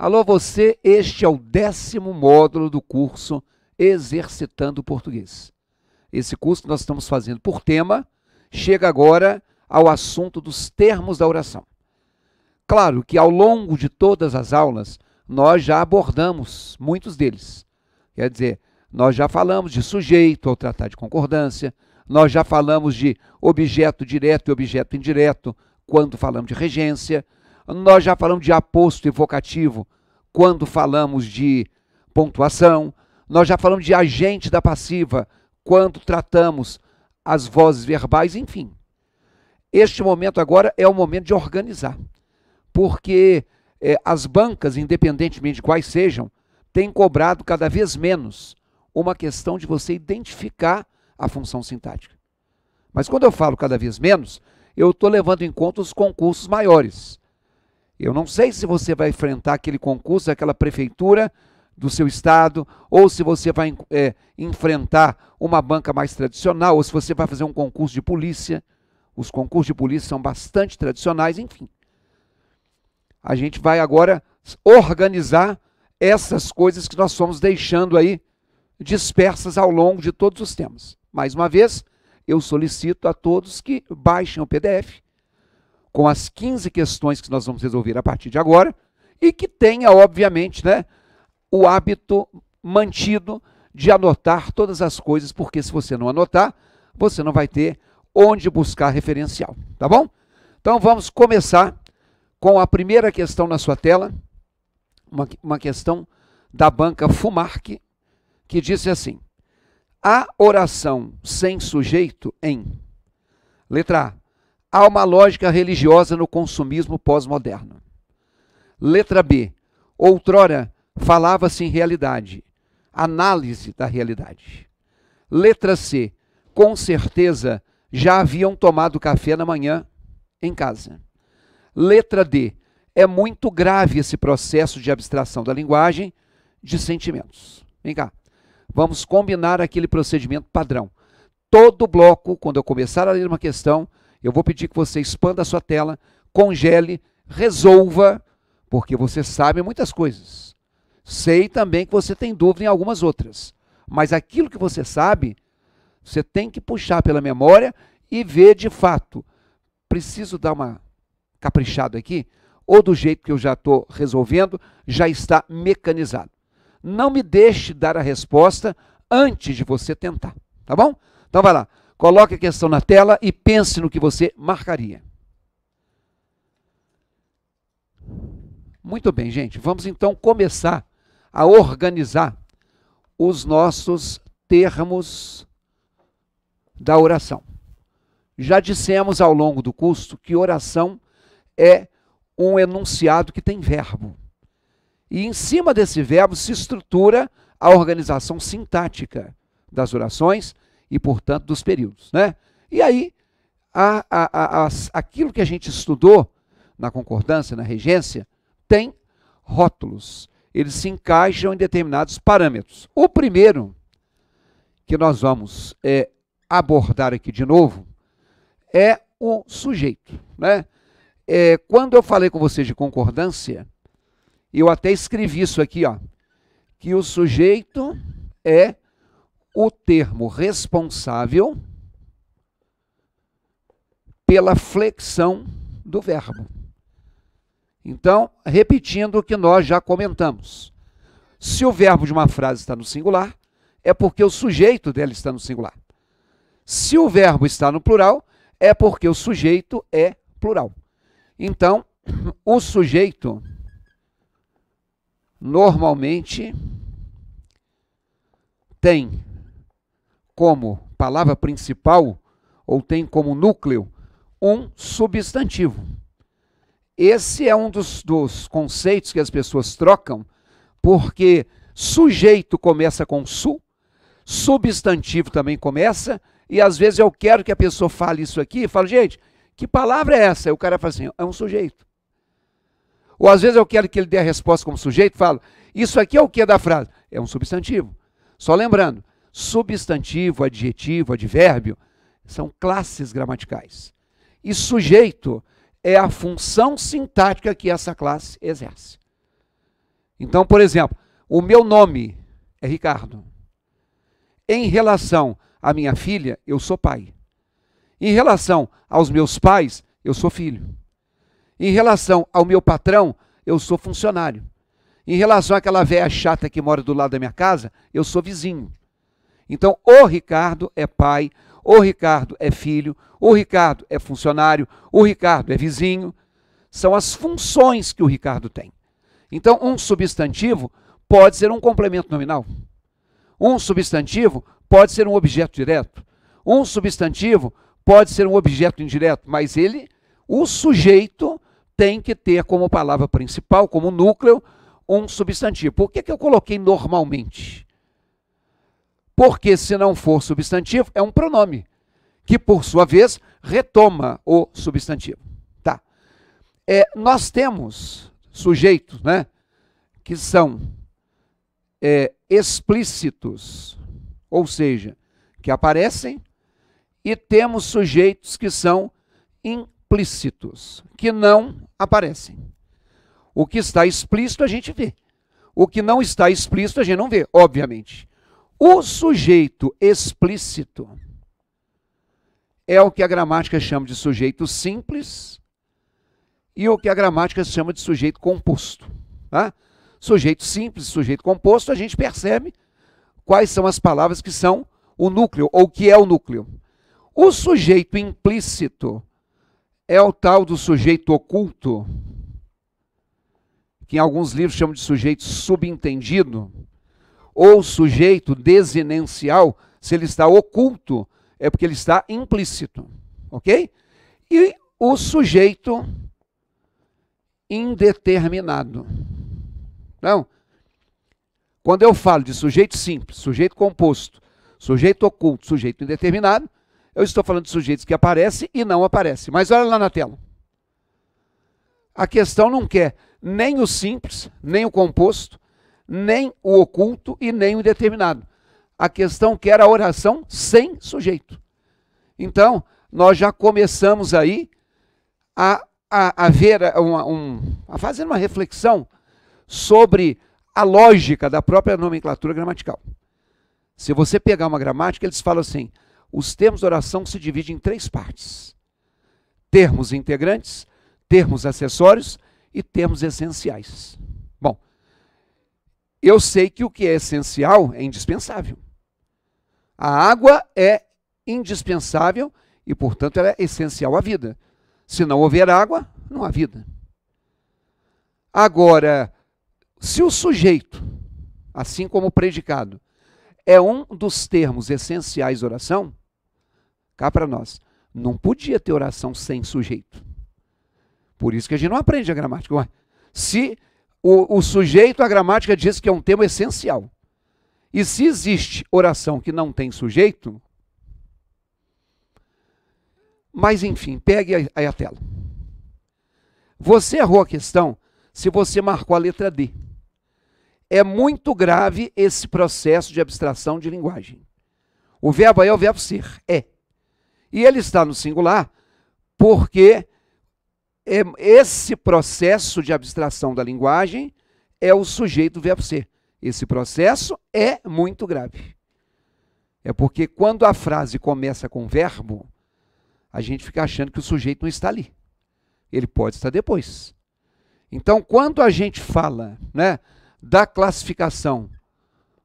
Alô você, este é o 10º módulo do curso Exercitando o Português. Esse curso que nós estamos fazendo por tema chega agora ao assunto dos termos da oração. Claro que ao longo de todas as aulas nós já abordamos muitos deles. Quer dizer, nós já falamos de sujeito ao tratar de concordância, nós já falamos de objeto direto e objeto indireto quando falamos de regência, nós já falamos de aposto e vocativo quando falamos de pontuação, nós já falamos de agente da passiva quando tratamos as vozes verbais, enfim. Este momento agora é o momento de organizar, porque as bancas, independentemente de quais sejam, têm cobrado cada vez menos uma questão de você identificar a função sintática. Mas quando eu falo cada vez menos, eu estou levando em conta os concursos maiores. Eu não sei se você vai enfrentar aquele concurso, aquela prefeitura do seu estado, ou se você vai enfrentar uma banca mais tradicional, ou se você vai fazer um concurso de polícia. Os concursos de polícia são bastante tradicionais, enfim. A gente vai agora organizar essas coisas que nós fomos deixando aí dispersas ao longo de todos os temas. Mais uma vez, eu solicito a todos que baixem o PDF com as 15 questões que nós vamos resolver a partir de agora e que tenha, obviamente, o hábito mantido de anotar todas as coisas, porque se você não anotar, você não vai ter onde buscar referencial, tá bom? Então vamos começar com a primeira questão na sua tela, uma questão da banca Fumark, que diz assim: a oração sem sujeito em. Letra A. Há uma lógica religiosa no consumismo pós-moderno. Letra B. Outrora falava-se em realidade, análise da realidade. Letra C. Com certeza já haviam tomado café na manhã em casa. Letra D. É muito grave esse processo de abstração da linguagem de sentimentos. Vem cá. Vamos combinar aquele procedimento padrão. Todo bloco, quando eu começar a ler uma questão, eu vou pedir que você expanda a sua tela, congele, resolva, porque você sabe muitas coisas. Sei também que você tem dúvida em algumas outras. Mas aquilo que você sabe, você tem que puxar pela memória e ver de fato. Preciso dar uma caprichada aqui, ou do jeito que eu já estou resolvendo, já está mecanizado. Não me deixe dar a resposta antes de você tentar, tá bom? Então vai lá, coloque a questão na tela e pense no que você marcaria. Muito bem, gente, vamos então começar a organizar os nossos termos da oração. Já dissemos ao longo do curso que oração é um enunciado que tem verbo. E em cima desse verbo se estrutura a organização sintática das orações e, portanto, dos períodos, né? E aí, aquilo que a gente estudou na concordância, na regência, tem rótulos. Eles se encaixam em determinados parâmetros. O primeiro que nós vamos abordar aqui de novo é o sujeito, né? Quando eu falei com vocês de concordância, eu até escrevi isso aqui, ó, que o sujeito é o termo responsável pela flexão do verbo. Então, repetindo o que nós já comentamos. Se o verbo de uma frase está no singular, é porque o sujeito dela está no singular. Se o verbo está no plural, é porque o sujeito é plural. Então, o sujeito normalmente tem como palavra principal, ou tem como núcleo, um substantivo. Esse é um dos conceitos que as pessoas trocam, porque sujeito começa com su, substantivo também começa, e às vezes eu quero que a pessoa fale isso aqui, e falo, gente, que palavra é essa? E o cara fala assim, é um sujeito. Ou às vezes eu quero que ele dê a resposta como sujeito, falo, isso aqui é o que da frase? É um substantivo. Só lembrando, substantivo, adjetivo, advérbio, são classes gramaticais. E sujeito é a função sintática que essa classe exerce. Então, por exemplo, o meu nome é Ricardo. Em relação à minha filha, eu sou pai. Em relação aos meus pais, eu sou filho. Em relação ao meu patrão, eu sou funcionário. Em relação àquela velha chata que mora do lado da minha casa, eu sou vizinho. Então, o Ricardo é pai, o Ricardo é filho, o Ricardo é funcionário, o Ricardo é vizinho. São as funções que o Ricardo tem. Então, um substantivo pode ser um complemento nominal. Um substantivo pode ser um objeto direto. Um substantivo pode ser um objeto indireto, mas o sujeito tem que ter como palavra principal, como núcleo, um substantivo. Por que eu coloquei normalmente? Porque se não for substantivo, é um pronome, que por sua vez retoma o substantivo. Tá. Nós temos sujeitos, né, que são explícitos, ou seja, que aparecem, e temos sujeitos que são implícitos, que não aparecem. O que está explícito a gente vê. O que não está explícito a gente não vê, obviamente. O sujeito explícito é o que a gramática chama de sujeito simples e o que a gramática chama de sujeito composto. Tá? Sujeito simples, sujeito composto, a gente percebe quais são as palavras que são o núcleo, ou o que é o núcleo. O sujeito implícito é o tal do sujeito oculto, que em alguns livros chamam de sujeito subentendido, ou sujeito desinencial. Se ele está oculto, é porque ele está implícito, ok? E o sujeito indeterminado. Então, quando eu falo de sujeito simples, sujeito composto, sujeito oculto, sujeito indeterminado, eu estou falando de sujeitos que aparecem e não aparecem. Mas olha lá na tela. A questão não quer nem o simples, nem o composto, nem o oculto e nem o indeterminado. A questão quer a oração sem sujeito. Então, nós já começamos aí a fazer uma reflexão sobre a lógica da própria nomenclatura gramatical. Se você pegar uma gramática, eles falam assim: os termos de oração se dividem em 3 partes: termos integrantes, termos acessórios e termos essenciais. Bom, eu sei que o que é essencial é indispensável. A água é indispensável e, portanto, ela é essencial à vida. Se não houver água, não há vida. Agora, se o sujeito, assim como o predicado, é um dos termos essenciais da oração, cá para nós, não podia ter oração sem sujeito. Por isso que a gente não aprende a gramática. Se o sujeito, a gramática diz que é um termo essencial. E se existe oração que não tem sujeito, mas enfim, pegue aí a tela. Você errou a questão se você marcou a letra D. É muito grave esse processo de abstração de linguagem. O verbo aí é o verbo ser, é. E ele está no singular porque esse processo de abstração da linguagem é o sujeito do verbo ser. Esse processo é muito grave. É porque quando a frase começa com verbo, a gente fica achando que o sujeito não está ali. Ele pode estar depois. Então, quando a gente fala, né, da classificação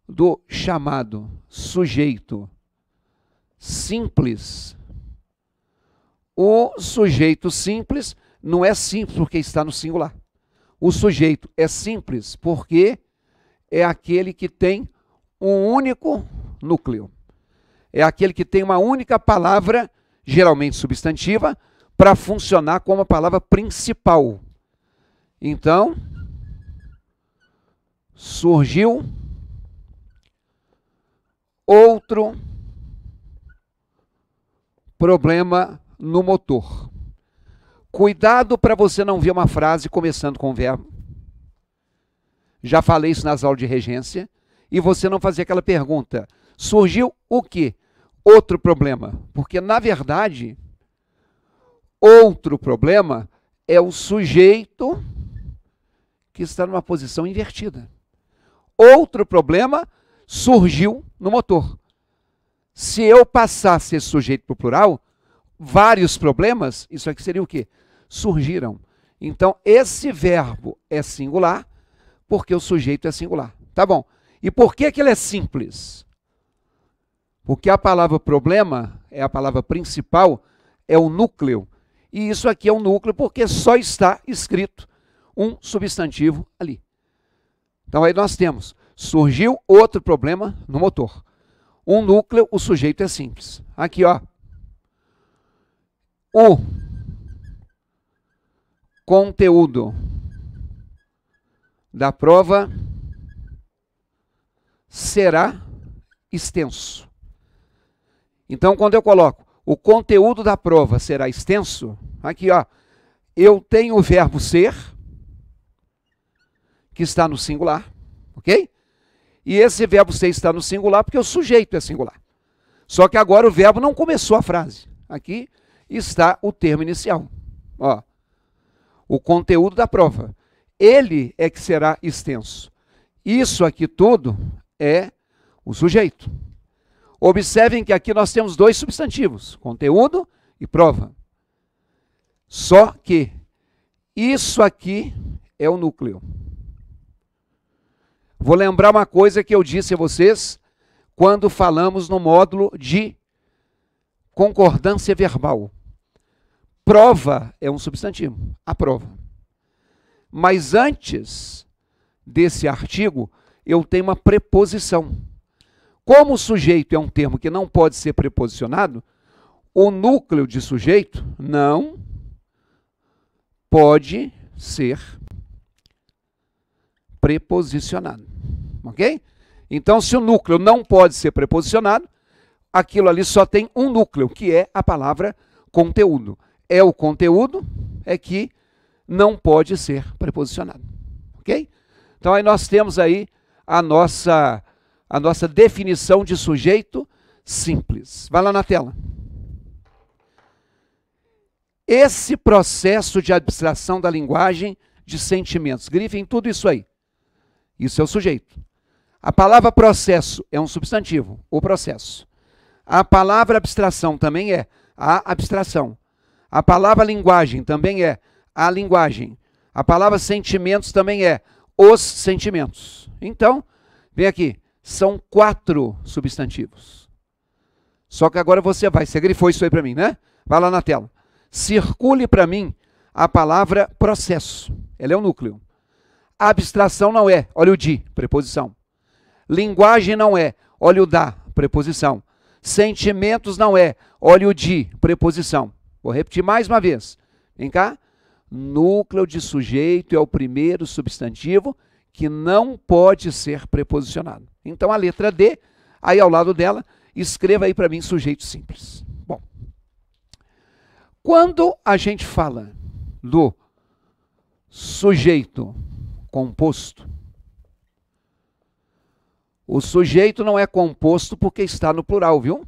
do chamado sujeito simples, o sujeito simples não é simples porque está no singular. O sujeito é simples porque é aquele que tem um único núcleo. É aquele que tem uma única palavra, geralmente substantiva, para funcionar como a palavra principal. Então, surgiu outro problema no motor. Cuidado para você não ver uma frase começando com verbo. Já falei isso nas aulas de regência. E você não fazer aquela pergunta: surgiu o quê? Outro problema. Porque, na verdade, outro problema é o sujeito que está numa posição invertida. Outro problema surgiu no motor. Se eu passasse esse sujeito para o plural, vários problemas, isso aqui seria o quê? Surgiram. Então, esse verbo é singular, porque o sujeito é singular. Tá bom. E por que ele é simples? Porque a palavra problema, é a palavra principal, é o núcleo. E isso aqui é um núcleo porque só está escrito um substantivo ali. Então aí nós temos, surgiu outro problema no motor. Um núcleo, o sujeito é simples. Aqui, ó. O conteúdo da prova será extenso. Então, quando eu coloco o conteúdo da prova será extenso, aqui, ó, eu tenho o verbo ser, que está no singular, ok? E esse verbo ser está no singular porque o sujeito é singular. Só que agora o verbo não começou a frase. Aqui está o termo inicial. Ó, o conteúdo da prova. Ele é que será extenso. Isso aqui tudo é o sujeito. Observem que aqui nós temos dois substantivos, conteúdo e prova. Só que isso aqui é o núcleo. Vou lembrar uma coisa que eu disse a vocês quando falamos no módulo de concordância verbal. Prova é um substantivo, a prova. Mas antes desse artigo, eu tenho uma preposição. Como o sujeito é um termo que não pode ser preposicionado, o núcleo de sujeito não pode ser preposicionado. Ok? Então, se o núcleo não pode ser preposicionado, aquilo ali só tem um núcleo, que é a palavra conteúdo. É o conteúdo que não pode ser preposicionado. Ok? Então, aí nós temos aí a nossa definição de sujeito simples. Vai lá na tela. Esse processo de abstração da linguagem de sentimentos. Grifem tudo isso aí. Isso é o sujeito. A palavra processo é um substantivo, o processo. A palavra abstração também é a abstração. A palavra linguagem também é a linguagem. A palavra sentimentos também é os sentimentos. Então, vem aqui. São 4 substantivos. Só que agora você grifou isso aí para mim, né? Vai lá na tela. Circule para mim a palavra processo. Ela é o núcleo. Abstração não é, olha o de, preposição. Linguagem não é, olha o da, preposição. Sentimentos não é, olha o de, preposição. Vou repetir mais uma vez. Vem cá. Núcleo de sujeito é o primeiro substantivo que não pode ser preposicionado. Então, a letra D, aí ao lado dela, escreva aí para mim sujeito simples. Bom, quando a gente fala do sujeito composto, o sujeito não é composto porque está no plural, viu?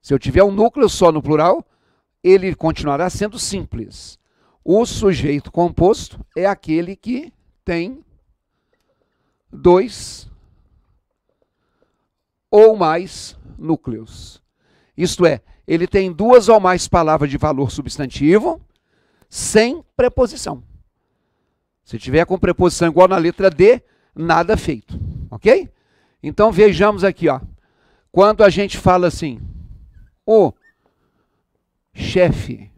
Se eu tiver um núcleo só no plural, ele continuará sendo simples. O sujeito composto é aquele que tem 2 ou mais núcleos. Isto é, ele tem 2 ou mais palavras de valor substantivo sem preposição. Se tiver com preposição igual na letra D, nada feito. Ok? Então vejamos aqui, ó. Quando a gente fala assim, o chefe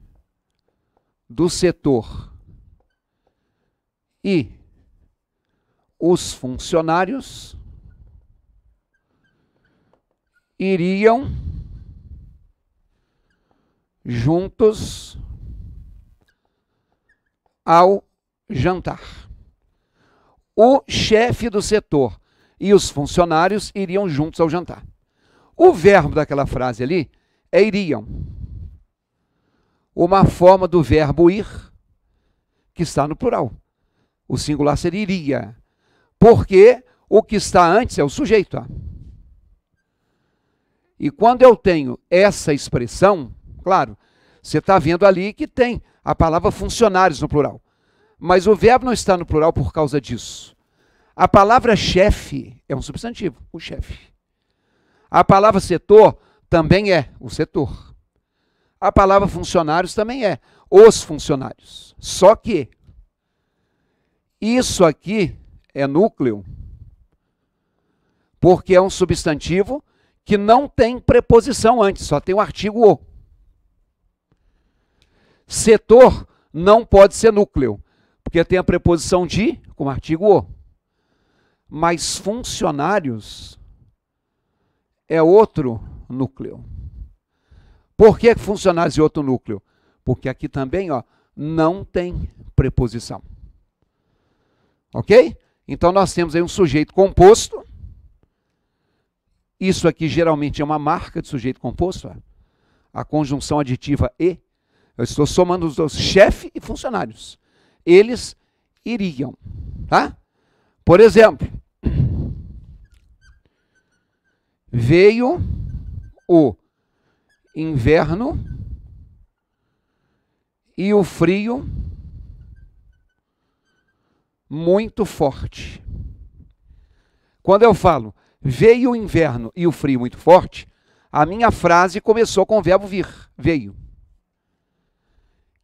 do setor e os funcionários iriam juntos ao jantar. O chefe do setor e os funcionários iriam juntos ao jantar. O verbo daquela frase ali é iriam. Uma forma do verbo ir que está no plural. O singular seria iria. Porque o que está antes é o sujeito. Ó. E quando eu tenho essa expressão, claro, você está vendo ali que tem a palavra funcionários no plural. Mas o verbo não está no plural por causa disso. A palavra chefe é um substantivo, o chefe. A palavra setor também é o setor. A palavra funcionários também é os funcionários. Só que isso aqui é núcleo, porque é um substantivo que não tem preposição antes, só tem o artigo o. Setor não pode ser núcleo, porque tem a preposição de com o artigo o. Mas funcionários é outro núcleo. Por que funcionários é outro núcleo? Porque aqui também, ó, não tem preposição. Ok? Então nós temos aí um sujeito composto. Isso aqui geralmente é uma marca de sujeito composto. Ó. A conjunção aditiva e. Eu estou somando os dois, chefe e funcionários. Eles iriam. Tá? Por exemplo, veio o inverno e o frio muito forte. Quando eu falo veio o inverno e o frio muito forte, a minha frase começou com o verbo vir, veio,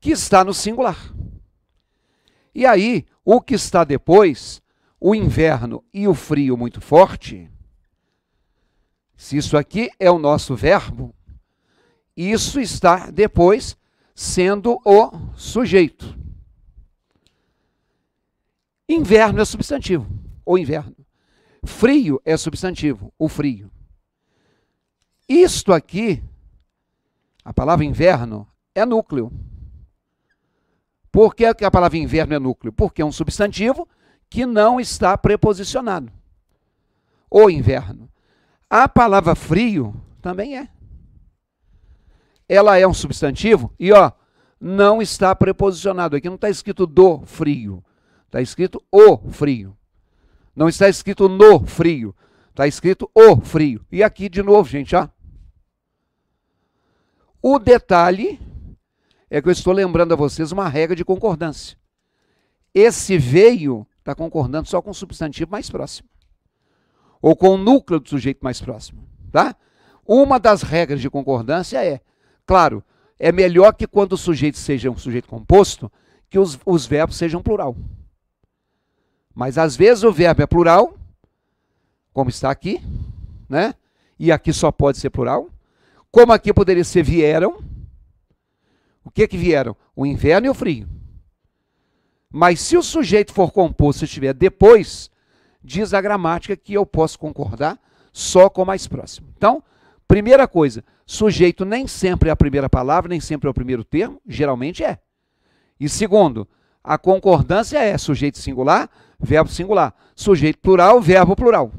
que está no singular. E aí, o que está depois, o inverno e o frio muito forte, se isso aqui é o nosso verbo, isso está depois sendo o sujeito. Inverno é substantivo, o inverno. Frio é substantivo, o frio. Isto aqui, a palavra inverno, é núcleo. Por que a palavra inverno é núcleo? Porque é um substantivo que não está preposicionado. O inverno. A palavra frio também é. Ela é um substantivo e, ó, não está preposicionado. Aqui não está escrito do frio. Está escrito o frio. Não está escrito no frio. Está escrito o frio. E aqui de novo, gente, ó. O detalhe é que eu estou lembrando a vocês uma regra de concordância. Esse veio está concordando só com o substantivo mais próximo. Ou com o núcleo do sujeito mais próximo. Tá? Uma das regras de concordância é, claro, é melhor que quando o sujeito seja um sujeito composto, que os verbos sejam plural. Mas às vezes o verbo é plural, como está aqui, né? E aqui só pode ser plural. Como aqui poderia ser vieram. O que vieram? O inverno e o frio. Mas se o sujeito for composto, se estiver depois, diz a gramática que eu posso concordar só com o mais próximo. Então, primeira coisa, sujeito nem sempre é a primeira palavra, nem sempre é o primeiro termo, geralmente é. E segundo, a concordância é sujeito singular, verbo singular. Sujeito plural, verbo plural.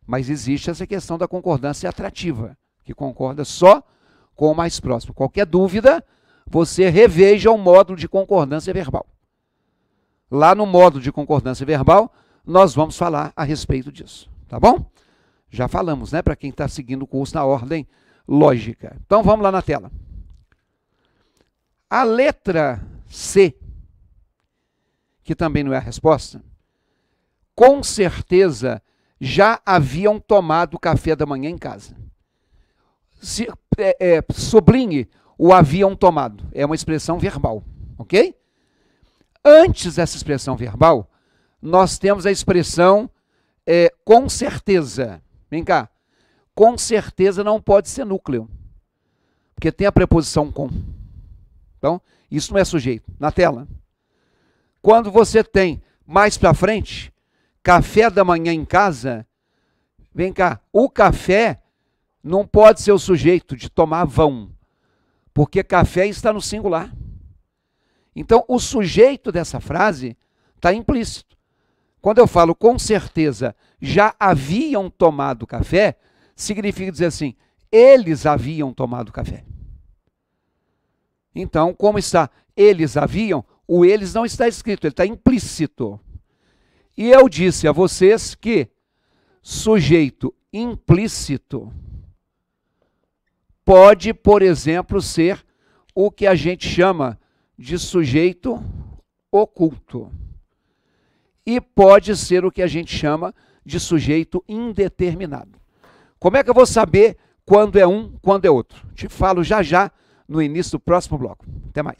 Mas existe essa questão da concordância atrativa, que concorda só com o mais próximo. Qualquer dúvida, você reveja o módulo de concordância verbal. Lá no módulo de concordância verbal, nós vamos falar a respeito disso. Tá bom? Já falamos, né? Para quem está seguindo o curso na ordem lógica. Então, vamos lá na tela. A letra C, que também não é a resposta, com certeza já haviam tomado café da manhã em casa. Sublinhe o haviam tomado. É uma expressão verbal, ok? Antes dessa expressão verbal, nós temos a expressão com certeza. Vem cá. Com certeza não pode ser núcleo, porque tem a preposição com. Então, isso não é sujeito. Na tela. Quando você tem, mais para frente, café da manhã em casa, vem cá, o café não pode ser o sujeito de tomar vão, porque café está no singular. Então, o sujeito dessa frase está implícito. Quando eu falo com certeza já haviam tomado café, significa dizer assim, eles haviam tomado café. Então, como está eles haviam, o eles não está escrito, ele está implícito. E eu disse a vocês que sujeito implícito pode, por exemplo, ser o que a gente chama de sujeito oculto. E pode ser o que a gente chama de sujeito indeterminado. Como é que eu vou saber quando é um, quando é outro? Te falo já já no início do próximo bloco. Até mais.